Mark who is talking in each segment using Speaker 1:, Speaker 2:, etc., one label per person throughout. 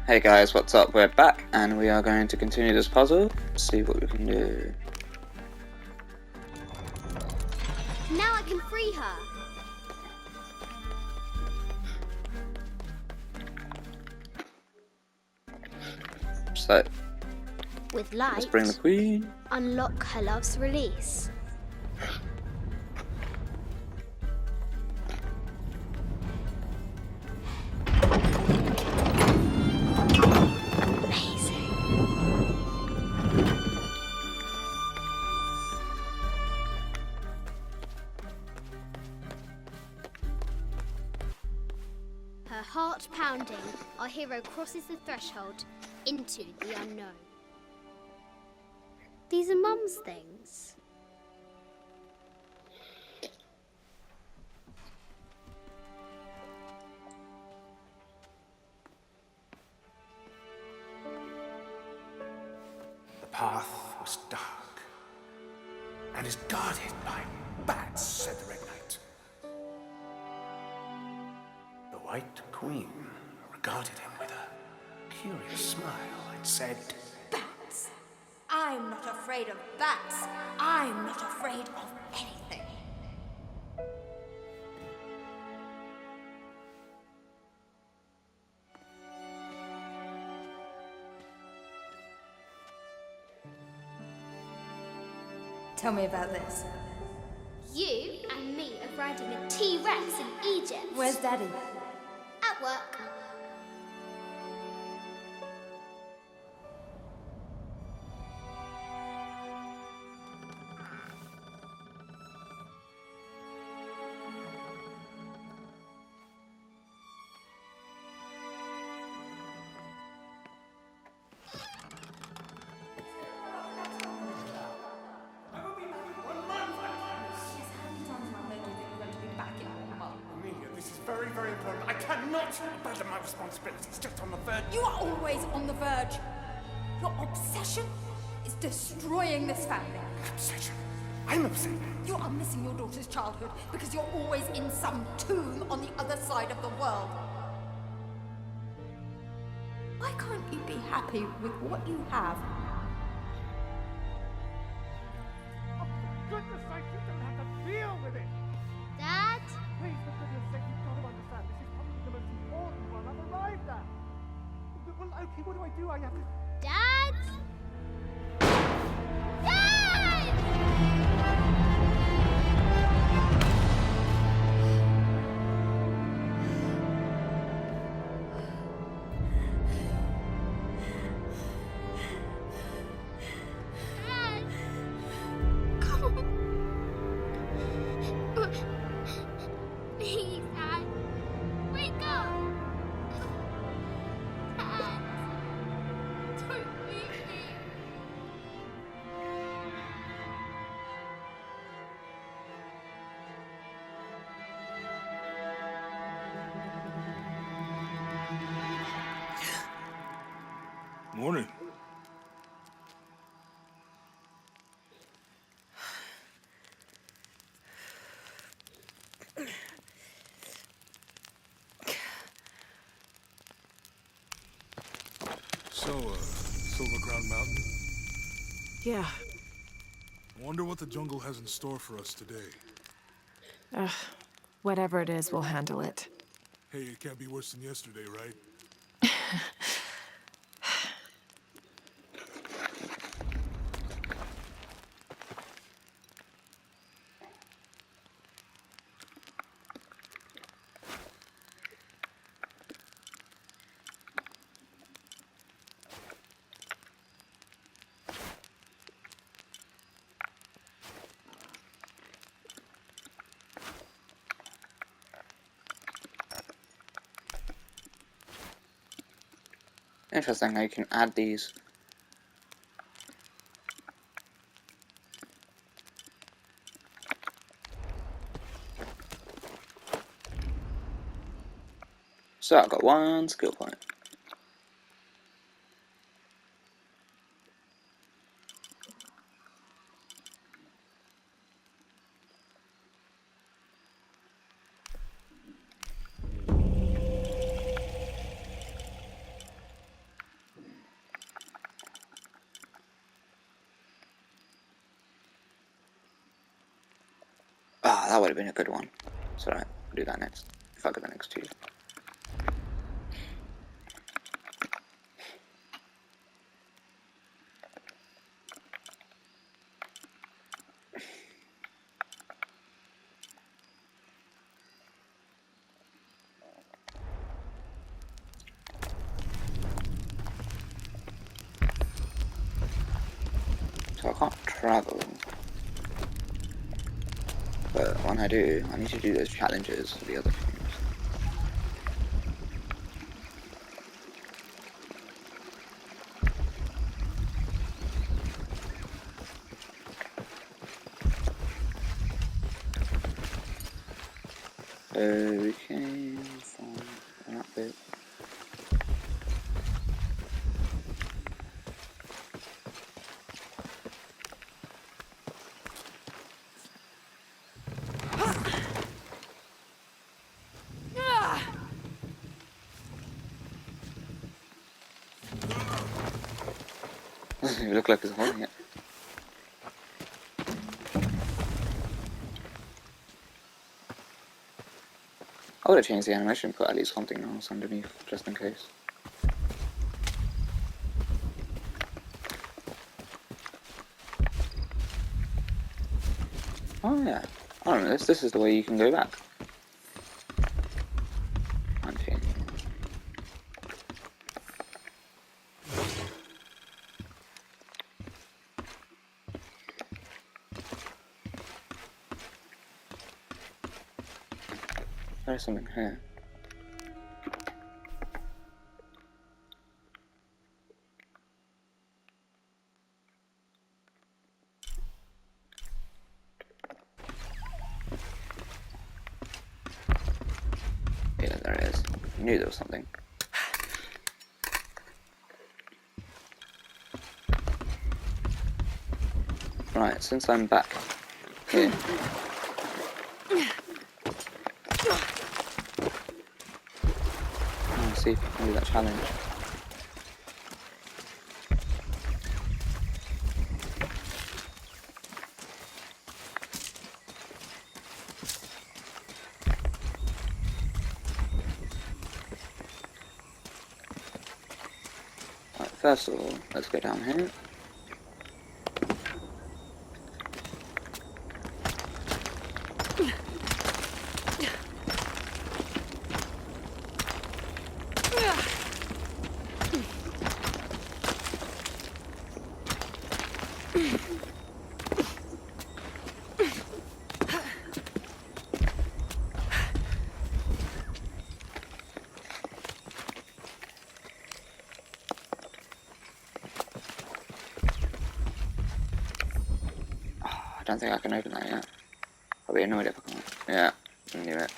Speaker 1: Hey guys, what's up? We're back and we are going to continue this puzzle, see what we can do.
Speaker 2: Now I can free her.
Speaker 1: So,
Speaker 2: With light,
Speaker 1: let's bring the queen.
Speaker 2: unlock her love's release. Amazing. Her heart pounding, our hero crosses the threshold into the unknown. These are Mum's things.
Speaker 3: The path was dark and is guarded by bats, said the Red Knight. The White Queen regarded him with a curious smile and said,
Speaker 4: Bats! I'm not afraid of bats. I'm not afraid of anything. Tell me about this.
Speaker 2: You and me are riding a T-Rex in Egypt.
Speaker 4: Where's Daddy?
Speaker 2: At work.
Speaker 3: Amelia, this is very, very important. I cannot abandon my responsibilities just on the verge.
Speaker 4: You are always on the verge. Your obsession is destroying this family.
Speaker 3: Obsession. I'm upset.
Speaker 4: You are missing your daughter's childhood because you're always in some tomb on the other side of the world. Why can't you be happy with what you have?
Speaker 3: Oh, for goodness sake, you don't have to deal with it.
Speaker 2: Dad?
Speaker 3: Please, for goodness sake, you've got to understand. This is probably the most important one I've arrived at. Well, okay, what do I do? I have to...
Speaker 2: Dad? Dad! Dad! Come on. Please, Dad. Wake up. Dad. Don't leave me.
Speaker 5: Morning. So, Silver Ground Mountain?
Speaker 6: Yeah.
Speaker 5: Wonder what the jungle has in store for us today.
Speaker 6: Whatever it is, we'll handle it.
Speaker 5: Hey, it can't be worse than yesterday, right?
Speaker 1: Interesting how you can add these. So I've got one skill point. that would have been a good one. It's alright, we'll do that next. If I get the next two. So I can't travel. But when I do, I need to do those challenges for the other things. So we came from that bit. You look like he's holding it. I would have changed the animation, put at least something else underneath, just in case. Oh yeah, I don't know, this is the way you can go back. Hunting. There's something here. Yeah, there it is. I knew there was something. Right, since I'm back here. Let's see if we can do that challenge. Right, first of all, let's go down here. I don't think I can open that yet. I'll be annoyed if I can't. Yeah, I knew it.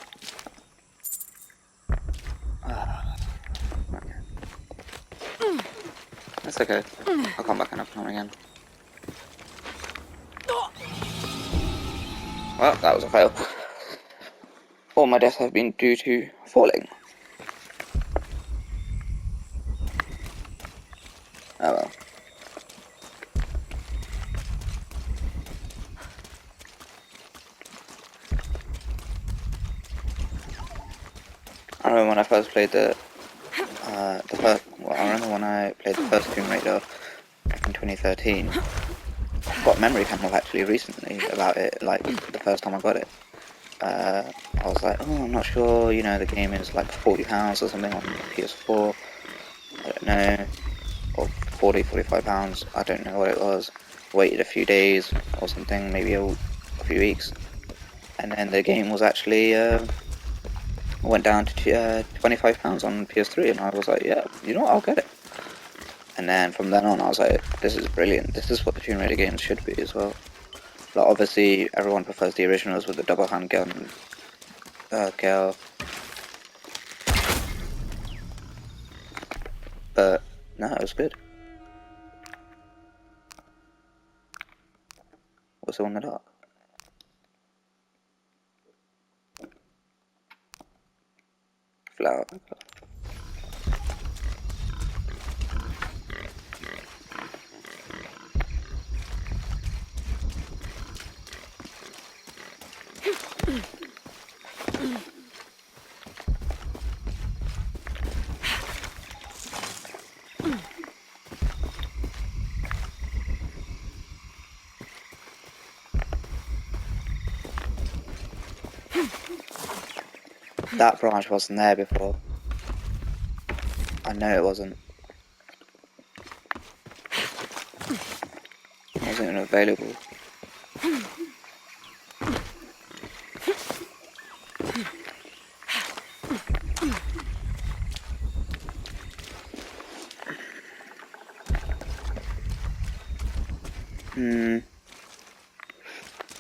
Speaker 1: Okay. That's okay. I'll come back and open them again. Well, that was a fail. All my deaths have been due to falling. Oh well. I remember when I first played I remember when I played the first Tomb Raider back in 2013. I got a memory came up actually recently about it, like the first time I got it. I was like, oh, I'm not sure, you know, the game is like £40 or something on PS4. I don't know, or £45, I don't know what it was. Waited a few days or something, maybe a few weeks, and then the game was actually went down to £25 on PS3, and I was like, yeah, you know what, I'll get it. And then from then on I was like, this is brilliant, this is what the Tomb Raider games should be as well. Like, obviously everyone prefers the originals with the double handgun girl, but no, it was good. What's all in the dark? Flower. That branch wasn't there before. I know it wasn't. It wasn't even available.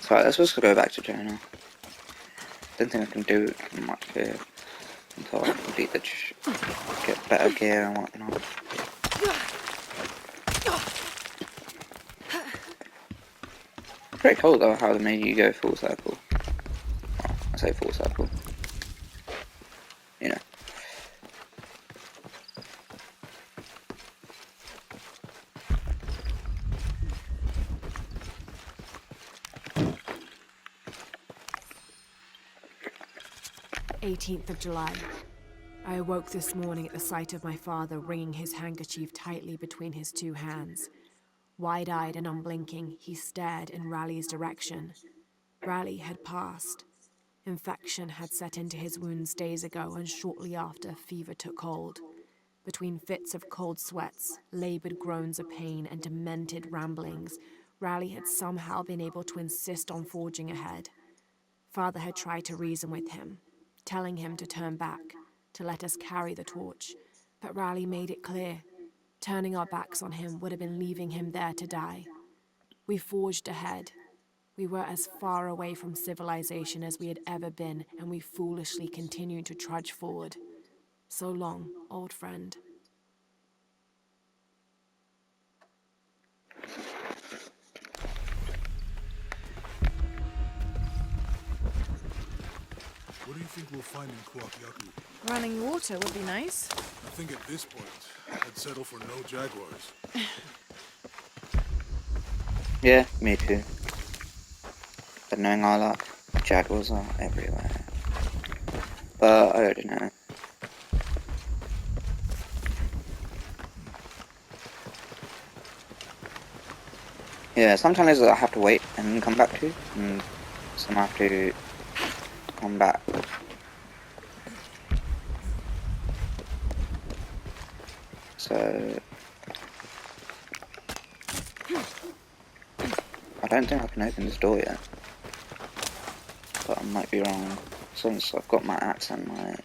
Speaker 1: So let's just go back to Jonah. Don't think I can do much here until I complete the get better gear and whatnot. Pretty cool though how they made you go full circle. Well, I say full circle. You know.
Speaker 6: July 18th. I awoke this morning at the sight of my father wringing his handkerchief tightly between his two hands. Wide-eyed and unblinking, he stared in Raleigh's direction. Raleigh had passed. Infection had set into his wounds days ago, and shortly after, fever took hold. Between fits of cold sweats, labored groans of pain, and demented ramblings, Raleigh had somehow been able to insist on forging ahead. Father had tried to reason with him, telling him to turn back, to let us carry the torch, but Raleigh made it clear. Turning our backs on him would have been leaving him there to die. We forged ahead. We were as far away from civilization as we had ever been, and we foolishly continued to trudge forward. So long, old friend.
Speaker 5: What do you think we'll find in Kuakyaku?
Speaker 6: Running water would be nice.
Speaker 5: I think at this point, I'd settle for no jaguars.
Speaker 1: Yeah, me too. But knowing our luck, jaguars are everywhere. But I don't know. Yeah, sometimes I have to wait and come back to, and some I have to come back. So I don't think I can open this door yet, but I might be wrong. Since I've got my axe and my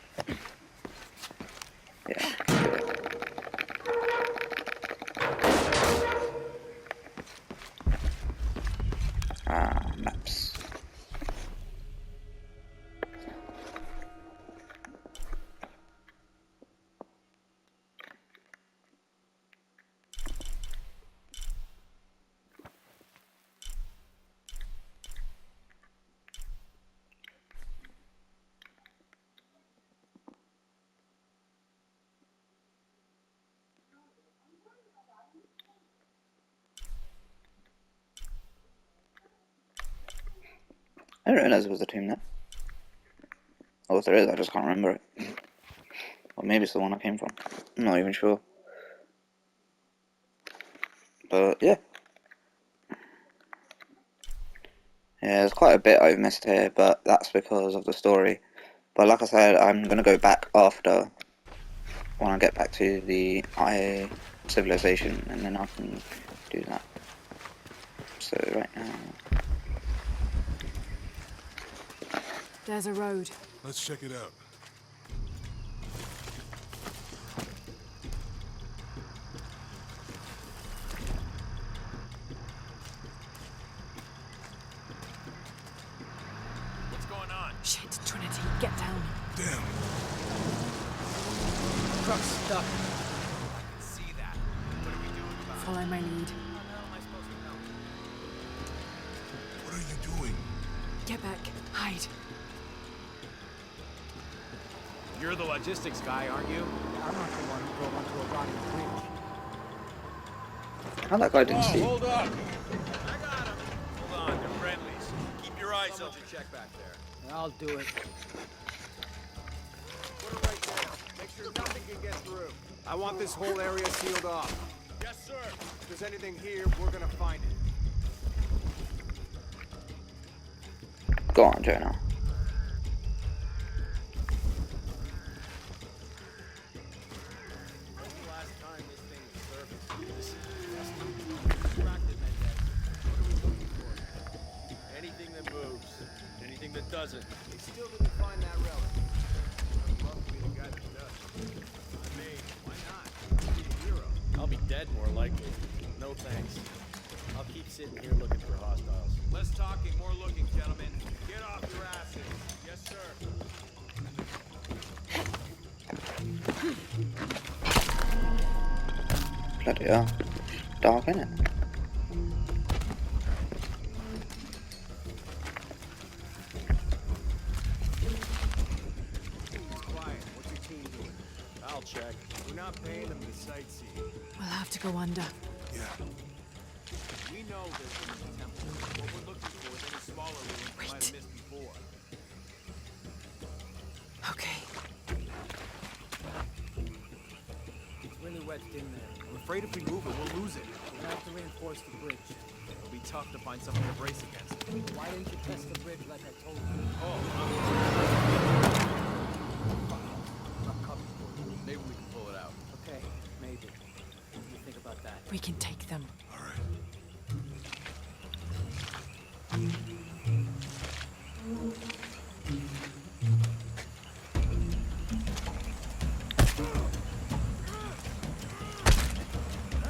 Speaker 1: yeah. I can do it. Maps. I didn't realize there was a tomb there. Or if there is, I just can't remember it. Or maybe it's the one I came from. I'm not even sure. But yeah. Yeah, there's quite a bit I've missed here, but that's because of the story. But like I said, I'm gonna go back after, when I get back to the civilization, and then I can do that. So right now...
Speaker 6: There's a road.
Speaker 5: Let's check it out.
Speaker 7: What's going on?
Speaker 6: Shit, Trinity, get down.
Speaker 5: Damn.
Speaker 7: Truck's stuck. I can see that. What are we doing about it?
Speaker 6: Follow my lead.
Speaker 7: How the hell am I supposed to know?
Speaker 5: What are you doing?
Speaker 6: Get back. Hide.
Speaker 7: You're the logistics guy, aren't you?
Speaker 3: I'm not the one who drove onto a rotting bridge.
Speaker 1: How that guy didn't see?
Speaker 7: Hold up! I got him! Hold on, they're friendlies. Keep your eyes open. Check back there.
Speaker 3: I'll do it.
Speaker 8: Put it right there. Make sure nothing can get through. I want this whole area sealed off.
Speaker 7: Yes, sir.
Speaker 8: If there's anything here, we're gonna find it.
Speaker 1: Go on, Jonah.
Speaker 7: does it.
Speaker 8: They still didn't find that relic. I'd love to be the guy that does. I mean, why not? Be a hero.
Speaker 7: I'll be dead more likely. No thanks. I'll keep sitting here looking for hostiles.
Speaker 8: Less talking, more looking, gentlemen. Get off your asses. Yes, sir.
Speaker 1: Bloody hell. Dark, innit?
Speaker 8: Quiet. What's your team doing?
Speaker 7: I'll check.
Speaker 8: We're not paying them to sightsee.
Speaker 6: We'll have to go under.
Speaker 5: Yeah.
Speaker 8: We know there's a temple. What we're looking for is any smaller ruins we might have missed before.
Speaker 6: Okay.
Speaker 9: It's really wedged in there.
Speaker 8: I'm afraid if we move it, we'll lose it.
Speaker 9: We'll have to reinforce the bridge.
Speaker 8: It'll be tough to find something to brace against.
Speaker 9: Why didn't you test the bridge like I told you?
Speaker 8: Enough cover for you. Maybe we can pull it out.
Speaker 9: Okay, maybe. What do you think about that?
Speaker 6: We can take them.
Speaker 5: All right.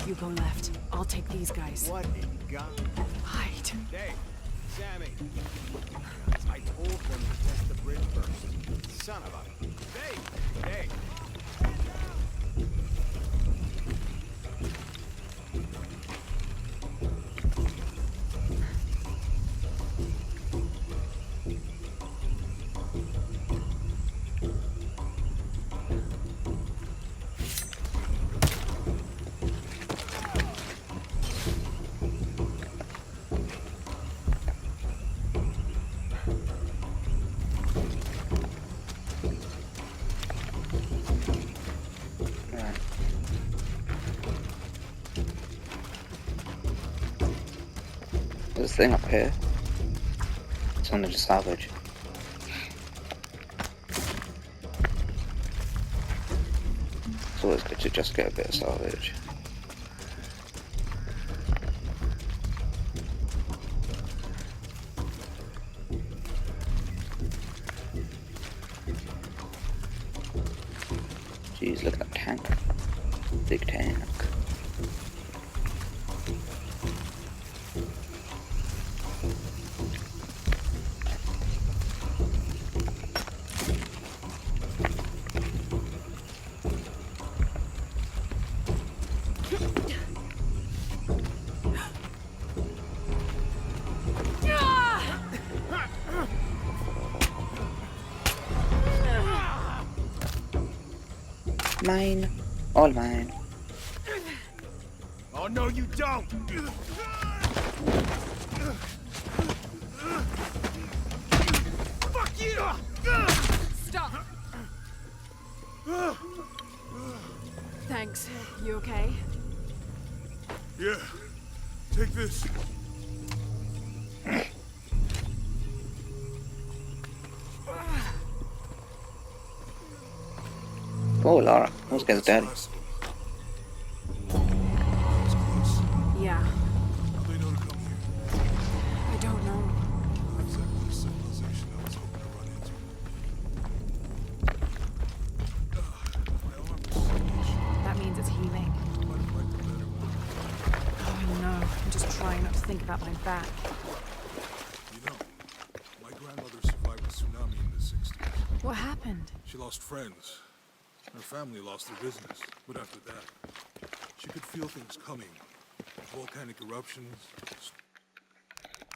Speaker 6: You go left. I'll take these guys.
Speaker 8: What in God?
Speaker 6: Hide.
Speaker 8: Dave, Sammy. I told them to test the bridge first. Son of a... Dave! Dave!
Speaker 1: Right. There's a thing up here. It's only to salvage. It's always good to just get a bit of salvage. Jeez, look at that tank. Big tank. Mine. All mine.
Speaker 8: Oh, no, you don't! Fuck you!
Speaker 6: Stop! Thanks. You okay?
Speaker 5: Yeah. Take this.
Speaker 1: Oh, Laura. Those guys dead.
Speaker 5: Last one. That was close.
Speaker 6: Yeah.
Speaker 5: How'd they know to come here?
Speaker 6: I don't know.
Speaker 5: Not exactly the civilization I was hoping to run into. My arm is so
Speaker 6: That means it's healing.
Speaker 5: might have liked a better one.
Speaker 6: Oh no. I'm just trying not to think about my back.
Speaker 5: You know, my grandmother survived a tsunami in the 60s.
Speaker 6: What happened?
Speaker 5: She lost friends. Her family lost their business. But after that, she could feel things coming. Volcanic eruptions.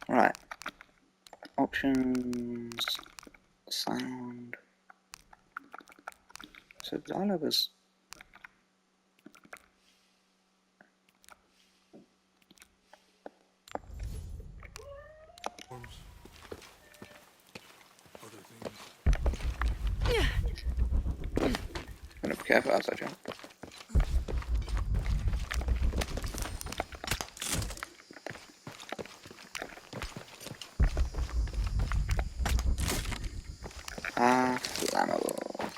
Speaker 1: Right. Options. Sound. So dialogue was.
Speaker 5: Storms. Other things.
Speaker 1: Gotta be careful as I jump. Flammable.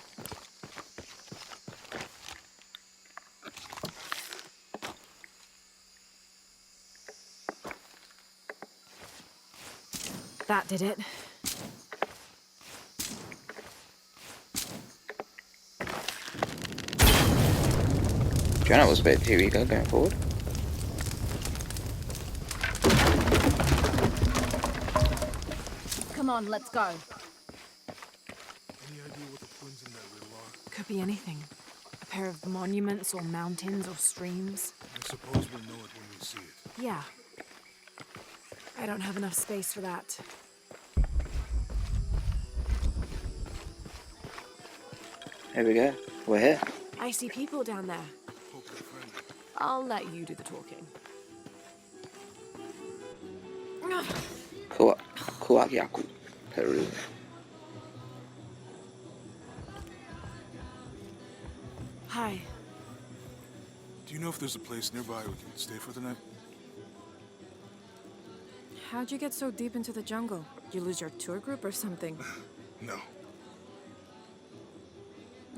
Speaker 6: That did it.
Speaker 1: Jonah was a bit too eager going forward.
Speaker 6: Come on, let's go.
Speaker 5: Any idea what the twins in that riddle are?
Speaker 6: Could be anything. A pair of monuments or mountains or streams.
Speaker 5: I suppose we'll know it when we see it.
Speaker 6: Yeah. I don't have enough space for that.
Speaker 1: Here we go. We're here.
Speaker 6: I see people down there.
Speaker 5: Hope they're friendly.
Speaker 6: I'll let you do the talking.
Speaker 1: Kuagiaku, Peru.
Speaker 6: Hi.
Speaker 5: Do you know if there's a place nearby we can stay for the night?
Speaker 10: How'd you get so deep into the jungle? You lose your tour group or something?
Speaker 5: No.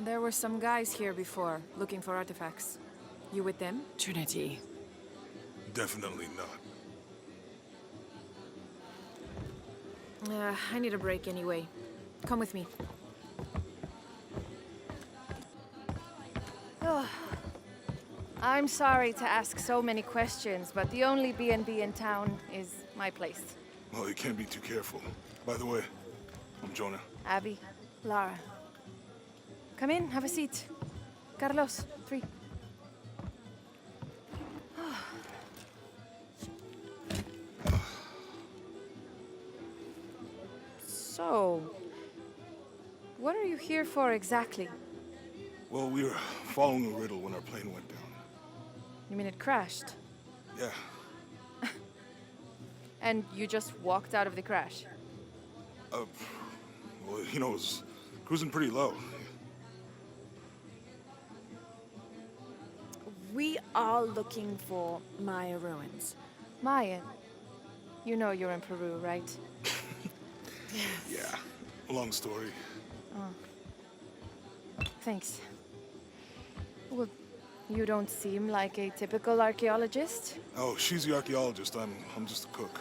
Speaker 10: There were some guys here before, looking for artifacts. You with them?
Speaker 6: Trinity.
Speaker 5: Definitely not.
Speaker 10: I need a break anyway. Come with me. I'm sorry to ask so many questions, but the only B&B in town is my place.
Speaker 5: Well, you can't be too careful. By the way, I'm Jonah.
Speaker 10: Abby, Lara. Come in, have a seat. Carlos, 3. So, what are you here for exactly?
Speaker 5: Well, we were following a riddle when our plane went down.
Speaker 10: You mean it crashed?
Speaker 5: Yeah.
Speaker 10: And you just walked out of the crash?
Speaker 5: Well, you know, it was cruising pretty low.
Speaker 6: We are looking for Maya ruins.
Speaker 10: Maya, you know you're in Peru, right?
Speaker 5: Yeah. Long story.
Speaker 10: Thanks. Well, you don't seem like a typical archaeologist.
Speaker 5: Oh, she's the archaeologist. I'm just a cook.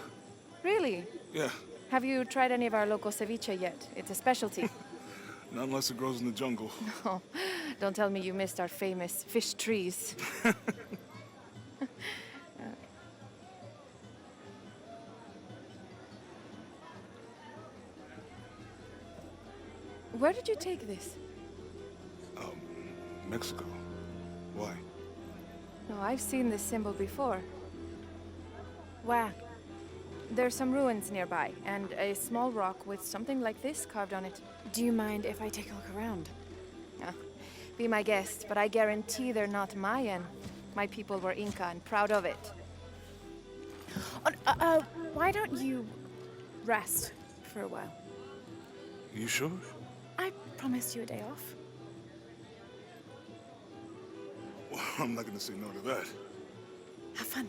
Speaker 10: Really?
Speaker 5: Yeah.
Speaker 10: Have you tried any of our local ceviche yet? It's a specialty.
Speaker 5: Not unless it grows in the jungle.
Speaker 10: Oh, don't tell me you missed our famous fish trees. Where did you take this?
Speaker 5: Mexico. Why?
Speaker 10: No, I've seen this symbol before.
Speaker 6: Where?
Speaker 10: There's some ruins nearby, and a small rock with something like this carved on it.
Speaker 6: Do you mind if I take a look around?
Speaker 10: Be my guest, but I guarantee they're not Mayan. My people were Inca and proud of it.
Speaker 6: Why don't you rest for a while?
Speaker 5: You sure?
Speaker 6: I promised you a day off.
Speaker 5: Well, I'm not gonna say no to that.
Speaker 6: Have fun.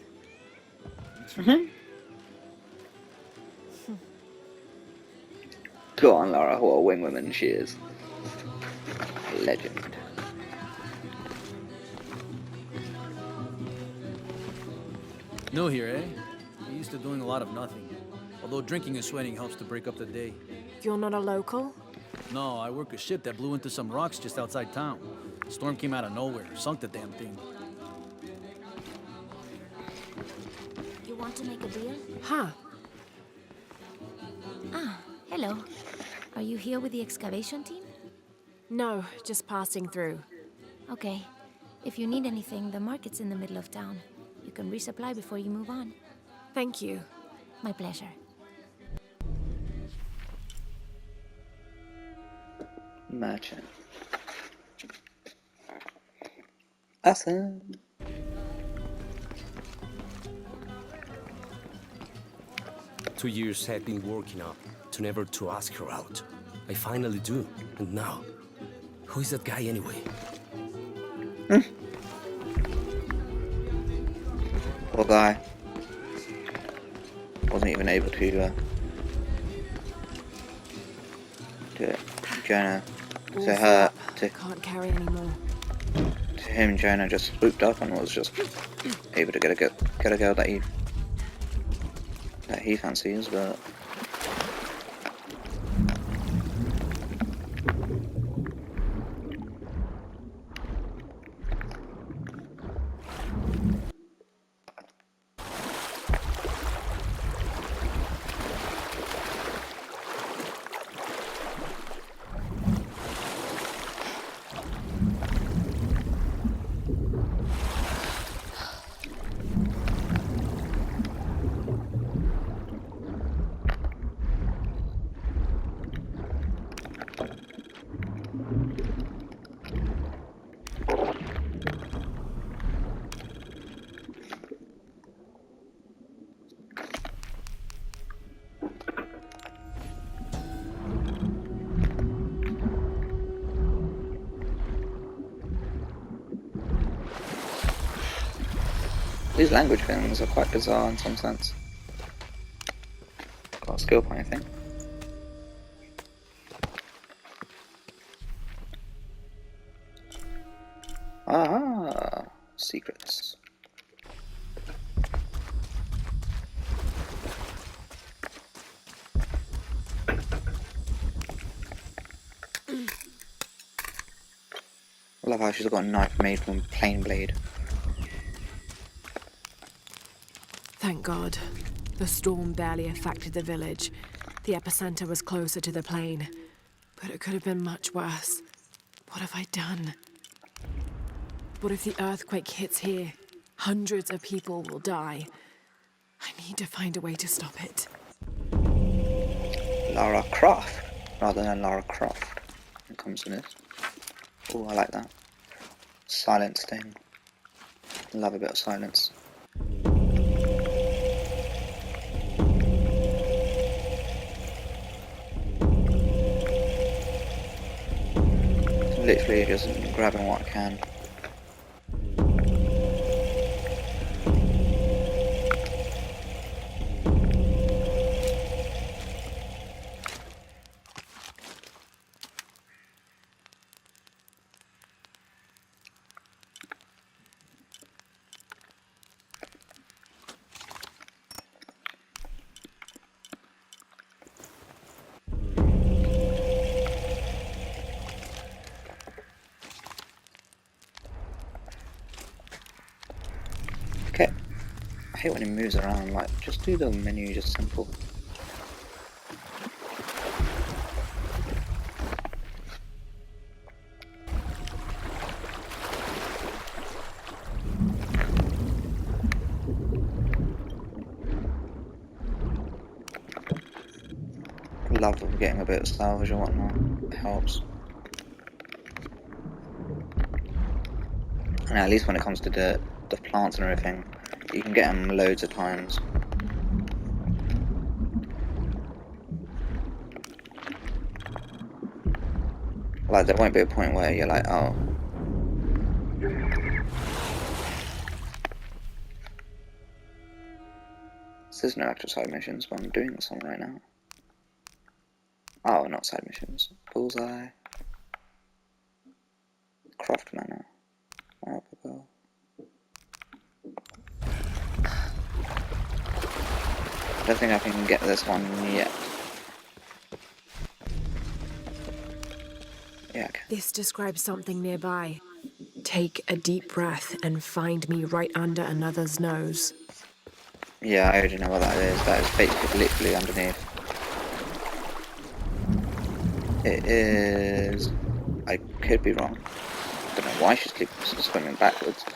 Speaker 1: Go on, Lara, what a wing woman she is. A legend.
Speaker 9: New here, eh? You're used to doing a lot of nothing. Although drinking and sweating helps to break up the day.
Speaker 6: You're not a local?
Speaker 9: No, I work a ship that blew into some rocks just outside town. The storm came out of nowhere, sunk the damn thing.
Speaker 2: You want to make a deal?
Speaker 6: Huh.
Speaker 2: Ah, hello. Are you here with the excavation team?
Speaker 6: No, just passing through.
Speaker 2: Okay. If you need anything, the market's in the middle of town. You can resupply before you move on.
Speaker 6: Thank you.
Speaker 2: My pleasure.
Speaker 1: Merchant. Awesome.
Speaker 11: Two years I've been working up to never to ask her out. I finally do, and now, who is that guy anyway?
Speaker 1: Poor guy. Wasn't even able to do it. Jonah, to her, to
Speaker 6: Can't carry anymore.
Speaker 1: him, Jonah just swooped up and was just able to get a girl that he fancies, but These language things are quite bizarre in some sense. Got a skill point, I think. Ah, secrets. I love how she's got a knife made from plain blade.
Speaker 6: Thank God. The storm barely affected the village. The epicenter was closer to the plain. But it could have been much worse. What have I done? What if the earthquake hits here? Hundreds of people will die. I need to find a way to stop it.
Speaker 1: Lara Croft, rather than Lara Croft. It comes in this. Oh, I like that. Silence thing. Love a bit of silence. Literally just grabbing what I can. Okay. I hate when it moves around, like, just do the menu just simple. Love of getting a bit of salvage or whatnot. It helps. And at least when it comes to the plants and everything, you can get them loads of times. Like, there won't be a point where you're like, oh. So there's no actual side missions, but I'm doing some right now. Oh, not side missions. Bullseye. Croft Manor. I don't think I can get this one yet. Yeah, I can.
Speaker 6: This describes something nearby. Take a deep breath and find me right under another's nose.
Speaker 1: Yeah, I already know what that is. That is basically literally underneath. It is... I could be wrong. I don't know why she's swimming backwards.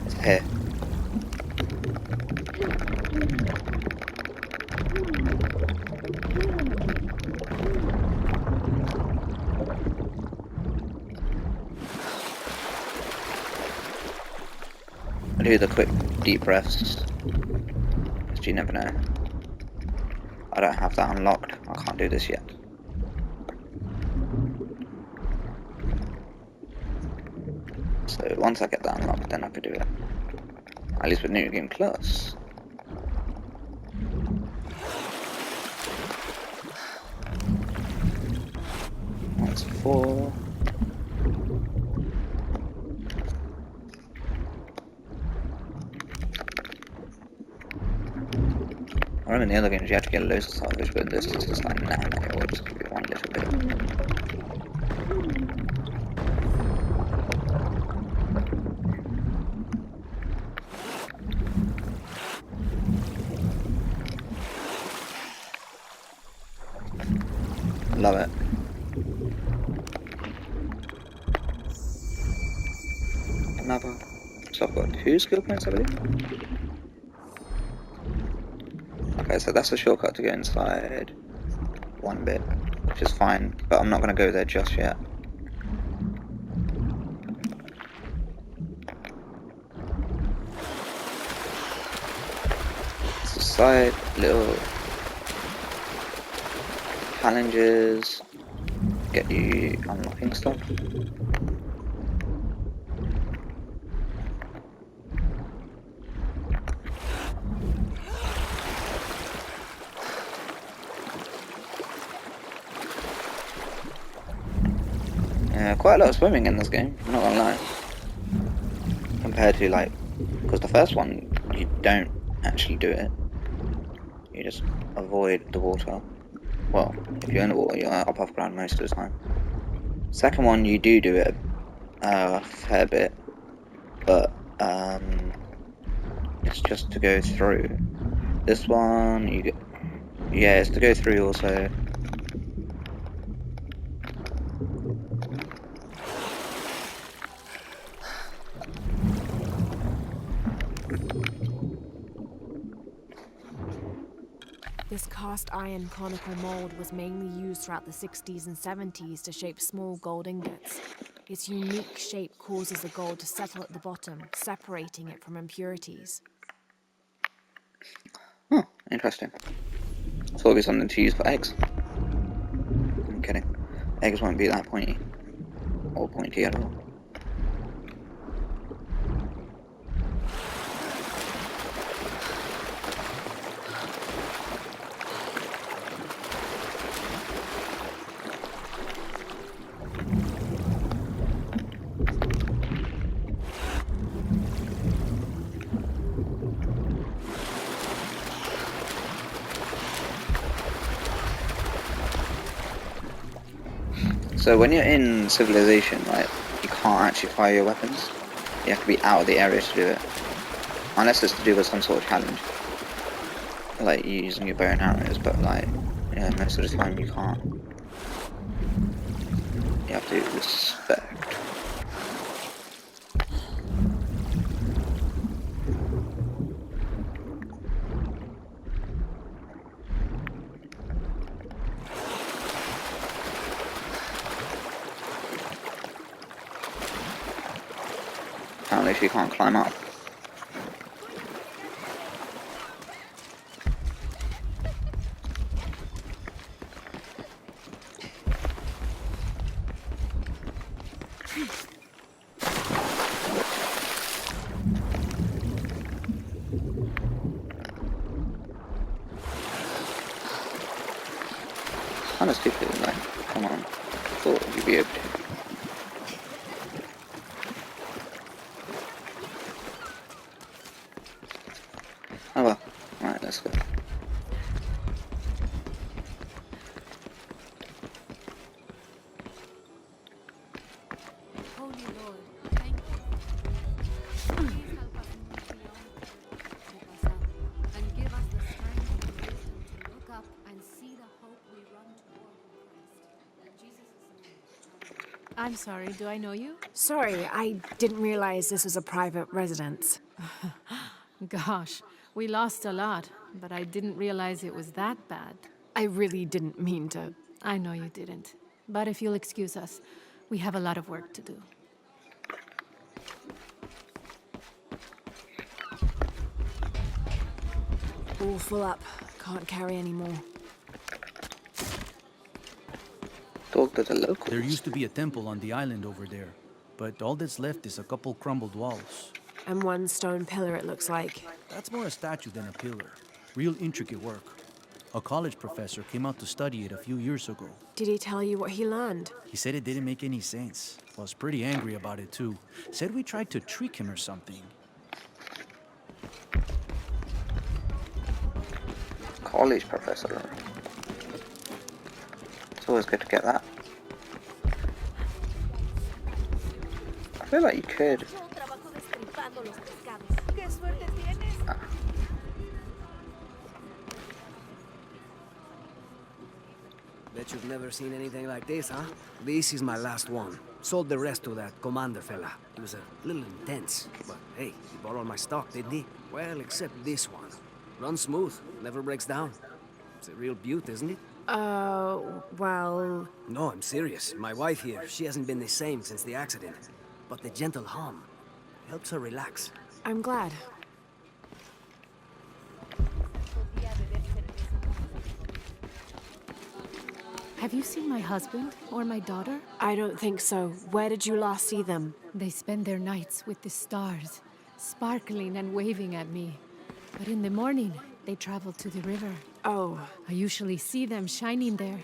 Speaker 1: It's here. I do the quick deep breaths, because you never know. I don't have that unlocked. I can't do this yet. So once I get that unlocked, then I can do it. At least with New Game Plus. That's 4. I remember in the other games you had to get loads of salvage, but this is just like, nah, I will just give you one little bit. Love it. Another. So I've got 2 skill points, I believe. Okay, so that's a shortcut to get inside one bit, which is fine, but I'm not going to go there just yet. It's a side little challenges, get you unlocking stuff. quite a lot of swimming in this game, I'm not gonna lie. Compared to like, because the first one, you don't actually do it. You just avoid the water. Well, if you're in the water, you're up off ground most of the time. Second one, you do it a fair bit, but it's just to go through. This one, yeah, it's to go through also.
Speaker 6: This cast iron conical mold was mainly used throughout the 60s and 70s to shape small gold ingots. Its unique shape causes the gold to settle at the bottom, separating it from impurities.
Speaker 1: Oh, interesting. I thought it'd be something to use for eggs. I'm kidding. Eggs won't be that pointy. Or pointy at all. So when you're in Civilization, like, you can't actually fire your weapons. You have to be out of the area to do it. Unless it's to do with some sort of challenge. Like using your bow and arrows, but like, yeah, most of the time you can't. You have to respect. Apparently she can't climb up. Kind of stupid, like, come on. Thought you'd be able to. Oh well, right, let's go.
Speaker 6: Holy Lord, thank you. Please help us move beyond the look us up and give us the strength and the wisdom to look up and see the hope we run toward in Christ. In Jesus' name.
Speaker 10: I'm sorry, do I know you?
Speaker 6: Sorry, I didn't realize this was a private residence.
Speaker 10: Gosh, we lost a lot, but I didn't realize it was that bad.
Speaker 6: I really didn't mean to.
Speaker 10: I know you didn't. But if you'll excuse us, we have a lot of work to do.
Speaker 6: All full up. Can't carry any more.
Speaker 1: Talk to the locals.
Speaker 9: There used to be a temple on the island over there, but all that's left is a couple crumbled walls.
Speaker 6: And one stone pillar, it looks like.
Speaker 9: That's more a statue than a pillar. Real intricate work. A college professor came out to study it a few years ago.
Speaker 6: Did he tell you what he learned?
Speaker 9: He said it didn't make any sense. Was pretty angry about it too. Said we tried to trick him or something.
Speaker 1: College professor. It's always good to get that. I feel like you could.
Speaker 12: Bet you've never seen anything like this, huh? This is my last one. Sold the rest to that commander fella. He was a little intense, but hey, he borrowed my stock, didn't he? Well, except this one. Runs smooth, never breaks down. It's a real beaut, isn't it?
Speaker 6: Well...
Speaker 12: No, I'm serious. My wife here, she hasn't been the same since the accident. But the gentle hum helps her relax.
Speaker 6: I'm glad.
Speaker 10: Have you seen my husband or my daughter?
Speaker 6: I don't think so. Where did you last see them?
Speaker 10: They spend their nights with the stars, sparkling and waving at me. But in the morning, they travel to the river.
Speaker 6: Oh.
Speaker 10: I usually see them shining there.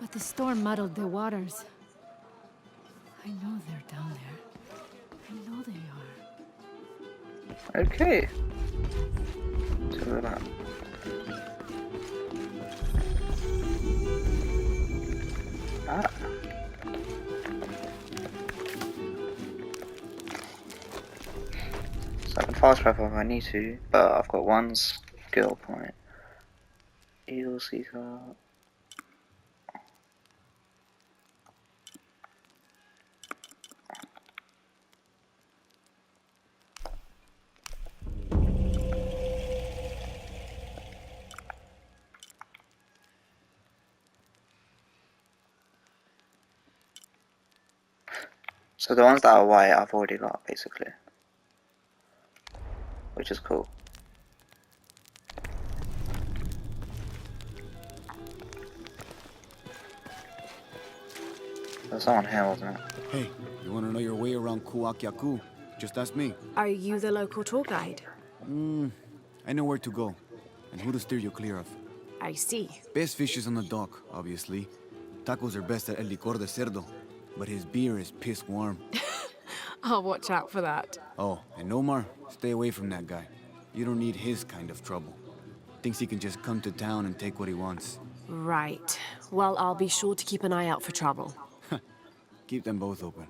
Speaker 10: But the storm muddled the waters. I know they're down there. I know they are.
Speaker 1: Okay. So we're about. Ah. So I can fast travel if I need to, but I've got one skill point. Eagle Seeker. So the ones that are white I've already got, basically. Which is cool. There's someone here, wasn't it?
Speaker 13: Hey, you wanna know your way around Kuakyaku? Just ask me.
Speaker 6: Are you the local tour guide?
Speaker 13: I know where to go, and who to steer you clear of.
Speaker 6: I see.
Speaker 13: Best fish is on the dock, obviously. Tacos are best at El Licor de Cerdo, but his beer is piss warm.
Speaker 6: I'll watch out for that.
Speaker 13: Oh, and Omar, stay away from that guy. You don't need his kind of trouble. Thinks he can just come to town and take what he wants.
Speaker 6: Right. Well, I'll be sure to keep an eye out for trouble.
Speaker 13: Keep them both open.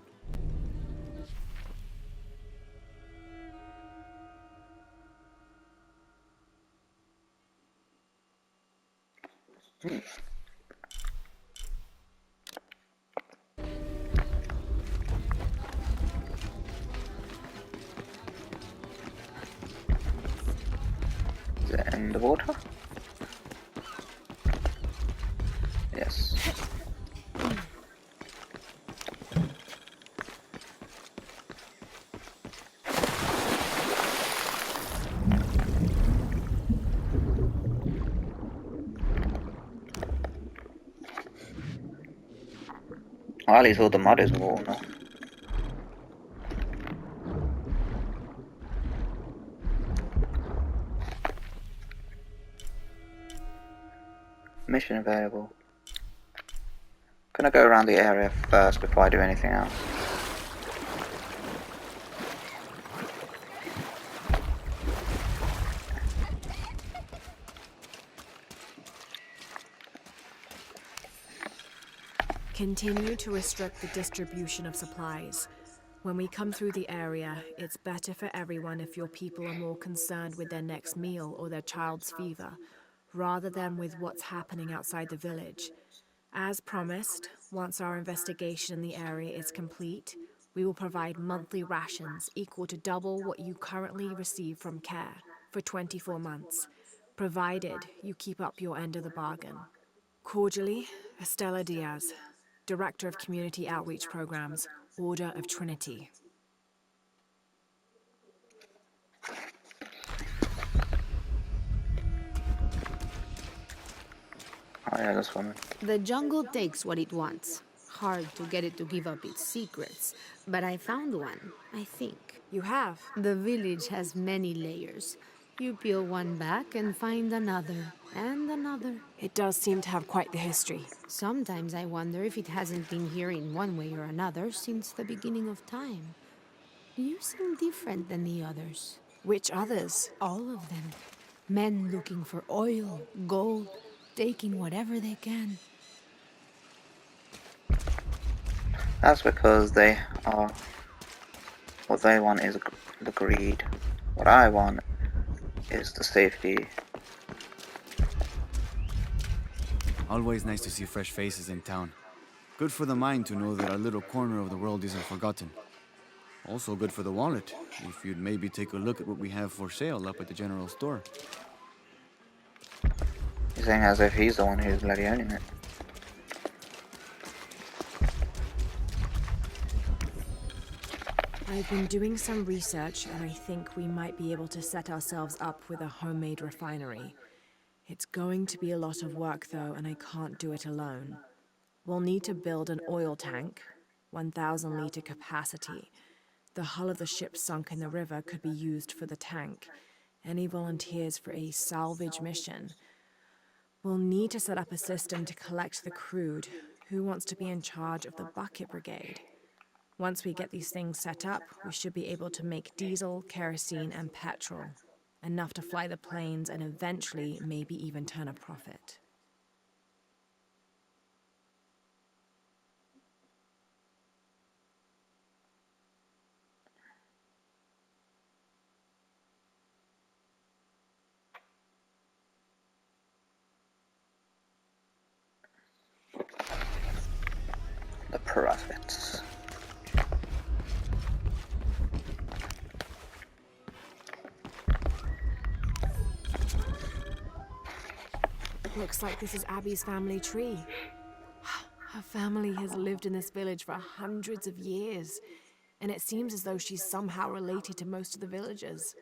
Speaker 1: Is it in the water? Yes. Well, at least all the mud is water. Mission available. Gonna go around the area first before I do anything else.
Speaker 6: Continue to restrict the distribution of supplies. When we come through the area, it's better for everyone if your people are more concerned with their next meal or their child's fever, rather than with what's happening outside the village. As promised, once our investigation in the area is complete, we will provide monthly rations equal to double what you currently receive from care for 24 months, provided you keep up your end of the bargain. Cordially, Estella Diaz, Director of Community Outreach Programs, Order of Trinity.
Speaker 1: Oh yeah, this woman.
Speaker 14: The jungle takes what it wants. Hard to get it to give up its secrets, but I found one, I think.
Speaker 6: You have?
Speaker 14: The village has many layers. You peel one back and find another, and another.
Speaker 6: It does seem to have quite the history.
Speaker 14: Sometimes I wonder if it hasn't been here in one way or another since the beginning of time. You seem different than the others.
Speaker 6: Which others?
Speaker 14: All of them. Men looking for oil, gold, taking whatever they can.
Speaker 1: That's because they are. What they want is the greed. What I want is the safety.
Speaker 13: Always nice to see fresh faces in town. Good for the mind to know that our little corner of the world isn't forgotten. Also good for the wallet, if you'd maybe take a look at what we have for sale up at the general store.
Speaker 1: He's saying as if he's the one who's bloody owning it.
Speaker 6: I've been doing some research, and I think we might be able to set ourselves up with a homemade refinery. It's going to be a lot of work, though, and I can't do it alone. We'll need to build an oil tank, 1,000-liter capacity. The hull of the ship sunk in the river could be used for the tank. Any volunteers for a salvage mission? We'll need to set up a system to collect the crude. Who wants to be in charge of the bucket brigade? Once we get these things set up, we should be able to make diesel, kerosene, and petrol. Enough to fly the planes and eventually maybe even turn a profit.
Speaker 1: The profits.
Speaker 6: Looks like this is Abby's family tree. Her family has lived in this village for hundreds of years, and it seems as though she's somehow related to most of the villagers.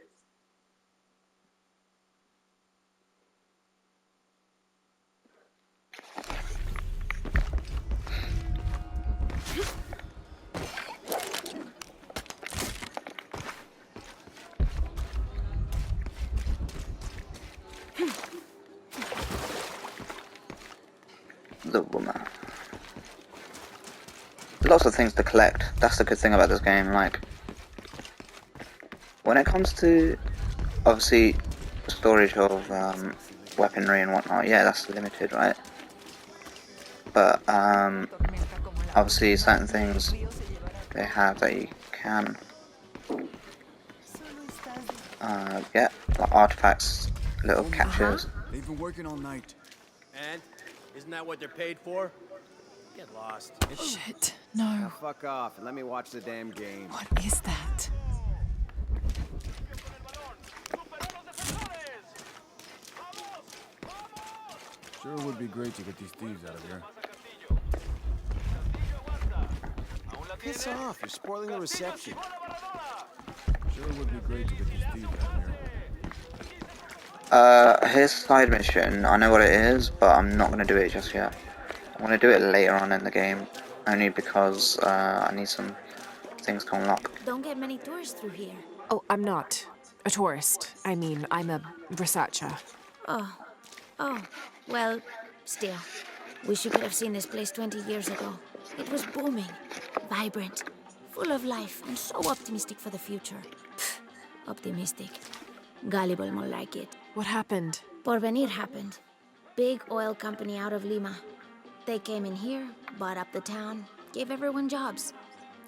Speaker 1: The woman. Lots of things to collect. That's the good thing about this game. Like, when it comes to obviously storage of weaponry and whatnot, yeah, that's limited, right? But obviously certain things they have that you can get, like artifacts, little catches.
Speaker 13: They've been working all night.
Speaker 7: And? Isn't that what they're paid for? Get lost.
Speaker 10: Shit, no.
Speaker 8: Now fuck off and let me watch the damn game.
Speaker 10: What is that?
Speaker 13: Sure would be great to get these thieves out of here.
Speaker 8: Piss off, you're spoiling the reception.
Speaker 13: Sure would be great to get these thieves out of here.
Speaker 1: Here's a side mission. I know what it is, but I'm not going to do it just yet. I'm going to do it later on in the game, only because I need some things to unlock.
Speaker 4: Don't get many tourists through here.
Speaker 6: Oh, I'm not a tourist. I mean, I'm a researcher.
Speaker 4: Oh, well, still. Wish you could have seen this place 20 years ago. It was booming, vibrant, full of life, and so optimistic for the future. Pfft, optimistic. Gullible, more like it.
Speaker 6: What happened?
Speaker 4: Porvenir happened. Big oil company out of Lima. They came in here, bought up the town, gave everyone jobs.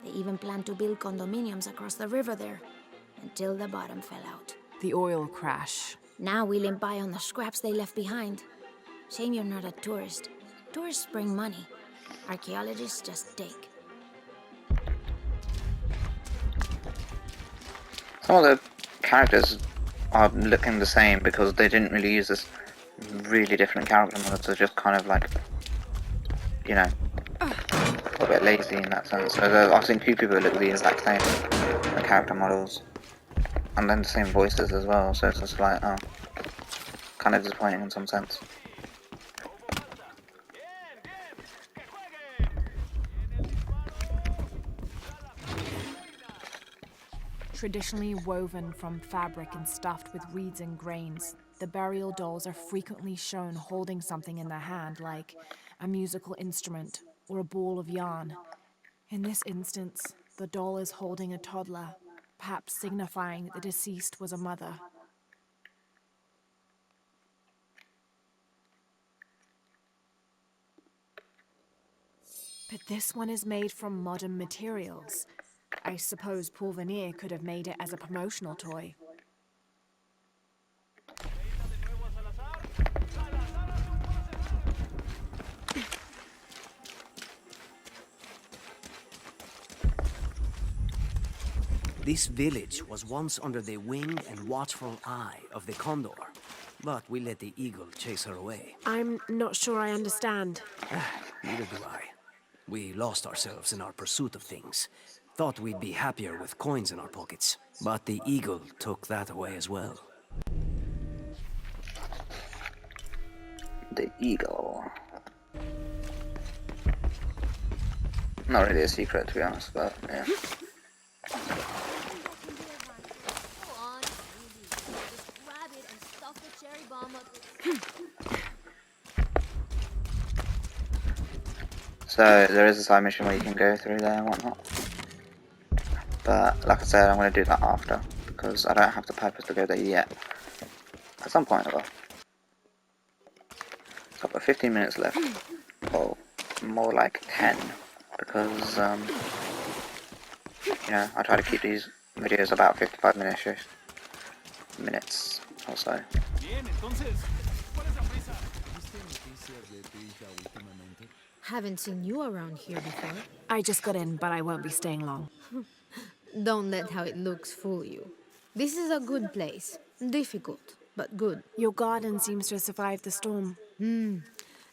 Speaker 4: They even planned to build condominiums across the river there, until the bottom fell out.
Speaker 6: The oil crash.
Speaker 4: Now we limp by on the scraps they left behind. Shame you're not a tourist. Tourists bring money. Archaeologists just take.
Speaker 1: Some of the characters are looking the same because they didn't really use this really different character models. They're just kind of like, you know, a little bit lazy in that sense. So I've seen two people look the exact same, the character models, and then the same voices as well. So it's just like, oh, kind of disappointing in some sense.
Speaker 6: Traditionally woven from fabric and stuffed with reeds and grains, the burial dolls are frequently shown holding something in their hand, like a musical instrument or a ball of yarn. In this instance, the doll is holding a toddler, perhaps signifying that the deceased was a mother. But this one is made from modern materials. I suppose Porvenir could have made it as a promotional toy.
Speaker 12: This village was once under the wing and watchful eye of the condor, but we let the eagle chase her away.
Speaker 6: I'm not sure I understand.
Speaker 12: Neither do I. We lost ourselves in our pursuit of things. Thought we'd be happier with coins in our pockets, but the eagle took that away as well.
Speaker 1: The eagle. Not really a secret, to be honest, but yeah. So there is a side mission where you can go through there and whatnot. But like I said, I'm going to do that after, because I don't have the purpose to go there yet. At some point I will. So I've got 15 minutes left. Well, more like 10, because you know, I try to keep these videos about 55 minutes or so.
Speaker 14: Haven't seen you around here before.
Speaker 6: I just got in, but I won't be staying long.
Speaker 14: Don't let how it looks fool you. This is a good place. Difficult, but good.
Speaker 6: Your garden seems to have survived the storm.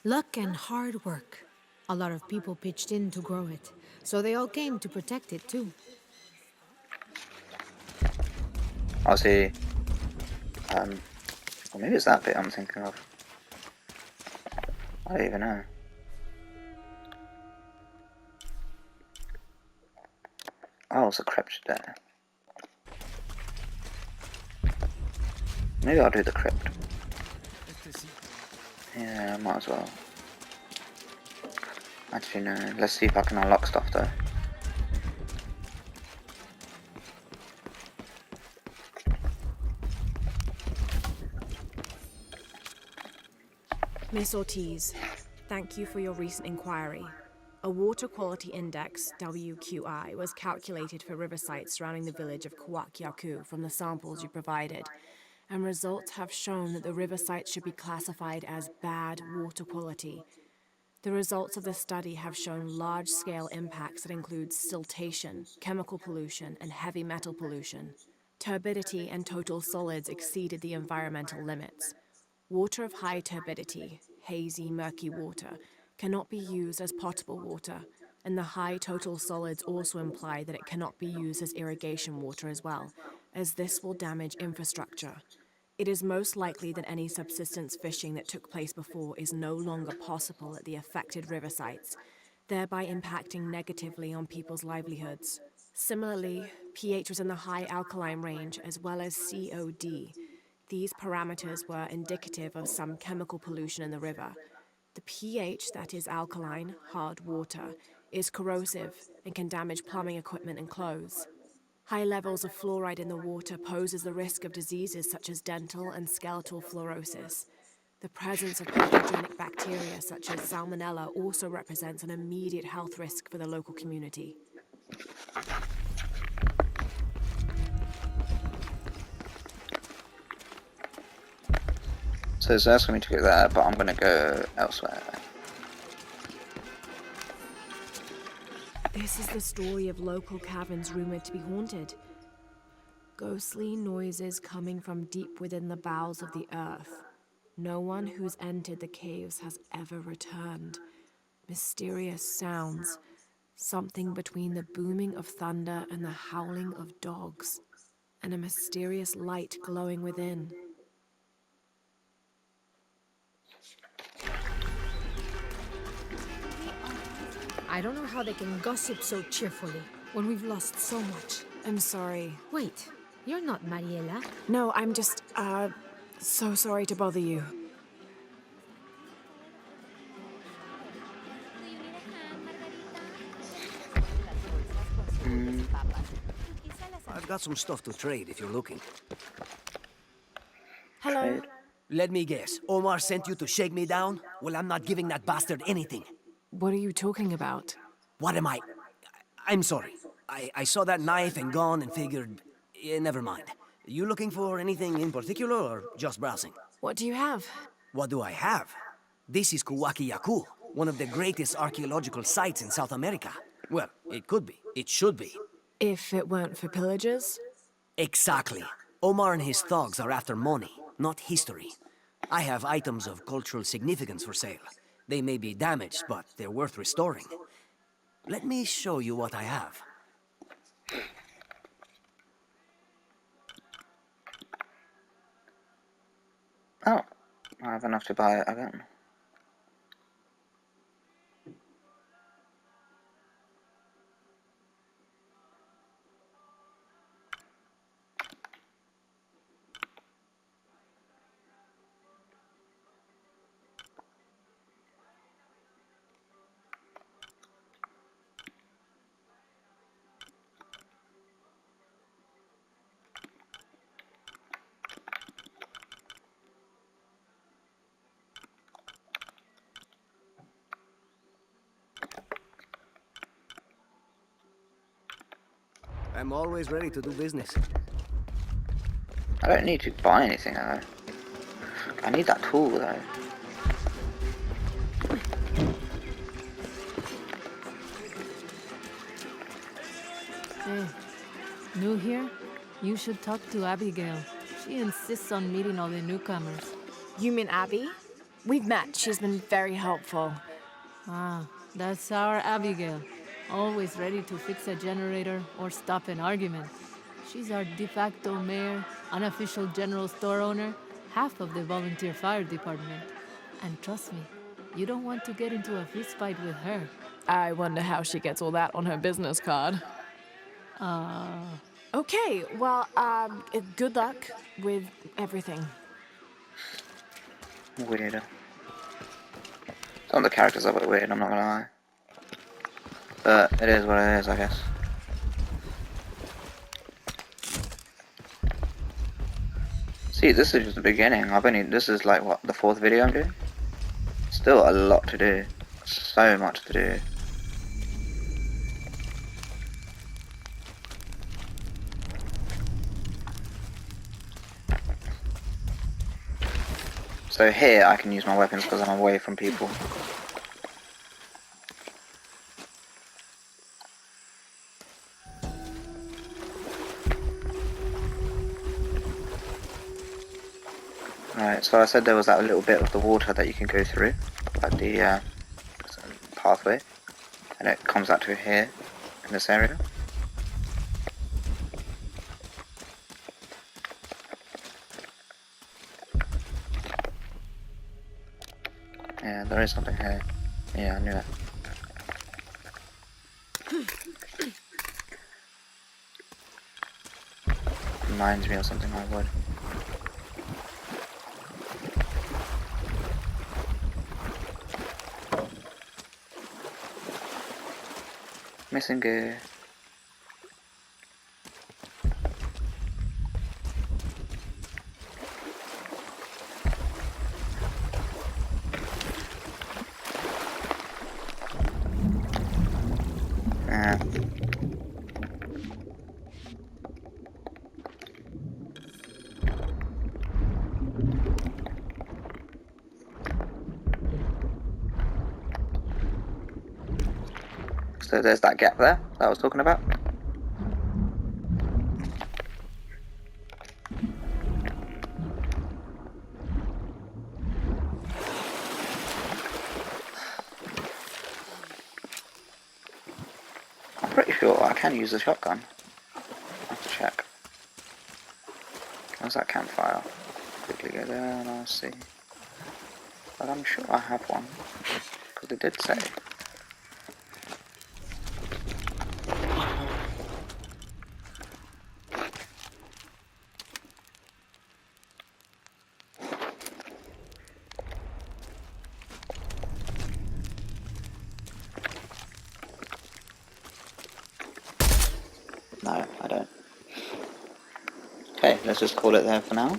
Speaker 14: Luck and hard work. A lot of people pitched in to grow it, so they all came to protect it too.
Speaker 1: I'll see. Or maybe it's that bit I'm thinking of. I don't even know. Oh, it's a crypt there. Maybe I'll do the crypt. Yeah, might as well. Actually, no. Let's see if I can unlock stuff though.
Speaker 6: Miss Ortiz, thank you for your recent inquiry. A water quality index, WQI, was calculated for river sites surrounding the village of Kuwak from the samples you provided, and results have shown that the river sites should be classified as bad water quality. The results of the study have shown large-scale impacts that include siltation, chemical pollution, and heavy metal pollution. Turbidity and total solids exceeded the environmental limits. Water of high turbidity, hazy, murky water, cannot be used as potable water, and the high total solids also imply that it cannot be used as irrigation water as well, as this will damage infrastructure. It is most likely that any subsistence fishing that took place before is no longer possible at the affected river sites, thereby impacting negatively on people's livelihoods. Similarly, pH was in the high alkaline range as well as COD. These parameters were indicative of some chemical pollution in the river. The pH, that is alkaline, hard water, is corrosive and can damage plumbing equipment and clothes. High levels of fluoride in the water poses the risk of diseases such as dental and skeletal fluorosis. The presence of pathogenic bacteria such as salmonella also represents an immediate health risk for the local community.
Speaker 1: So it's asking me to go there, but I'm going to go elsewhere.
Speaker 6: This is the story of local caverns rumored to be haunted. Ghostly noises coming from deep within the bowels of the earth. No one who's entered the caves has ever returned. Mysterious sounds. Something between the booming of thunder and the howling of dogs. And a mysterious light glowing within.
Speaker 14: I don't know how they can gossip so cheerfully when we've lost so much.
Speaker 6: I'm sorry.
Speaker 14: Wait, you're not Mariela.
Speaker 6: No, I'm just, so sorry to bother you.
Speaker 12: I've got some stuff to trade if you're looking.
Speaker 6: Hello?
Speaker 12: Let me guess. Omar sent you to shake me down? Well, I'm not giving that bastard anything.
Speaker 6: What are you talking about?
Speaker 12: What am I? I'm sorry. I saw that knife and gun and figured... never mind. You looking for anything in particular or just browsing?
Speaker 6: What do you have?
Speaker 12: What do I have? This is Kuwak, one of the greatest archaeological sites in South America. Well, it could be. It should be.
Speaker 6: If it weren't for pillagers?
Speaker 12: Exactly. Omar and his thugs are after money, not history. I have items of cultural significance for sale. They may be damaged, but they're worth restoring. Let me show you what I have.
Speaker 1: Oh, I have enough to buy it again.
Speaker 12: I'm always ready to do business.
Speaker 1: I don't need to buy anything though. I need that tool though.
Speaker 10: Hey, new here? You should talk to Abigail. She insists on meeting all the newcomers.
Speaker 6: You mean Abby? We've met. She's been very helpful.
Speaker 10: Ah, that's our Abigail. Always ready to fix a generator or stop an argument. She's our de facto mayor, unofficial general store owner, half of the volunteer fire department. And trust me, you don't want to get into a fist fight with her.
Speaker 6: I wonder how she gets all that on her business card. Okay, well, good luck with everything.
Speaker 1: Weird. Some of the characters are a bit weird, I'm not gonna lie. But it is what it is, I guess. See, this is just the beginning. This is like, what, the 4th video I'm doing? Still a lot to do. So much to do. So here I can use my weapons because I'm away from people. Right, so I said there was that little bit of the water that you can go through, like the pathway, and it comes out to here, in this area. Yeah, there is something here. Yeah, I knew it. Reminds me of something I would. Missing gear. So there's that gap there that I was talking about. I'm pretty sure I can use the shotgun. I'll have to check. Where's that campfire? Quickly go there and I'll see. But I'm sure I have one. Because it did say. No, I don't. Okay, let's just call it there for now.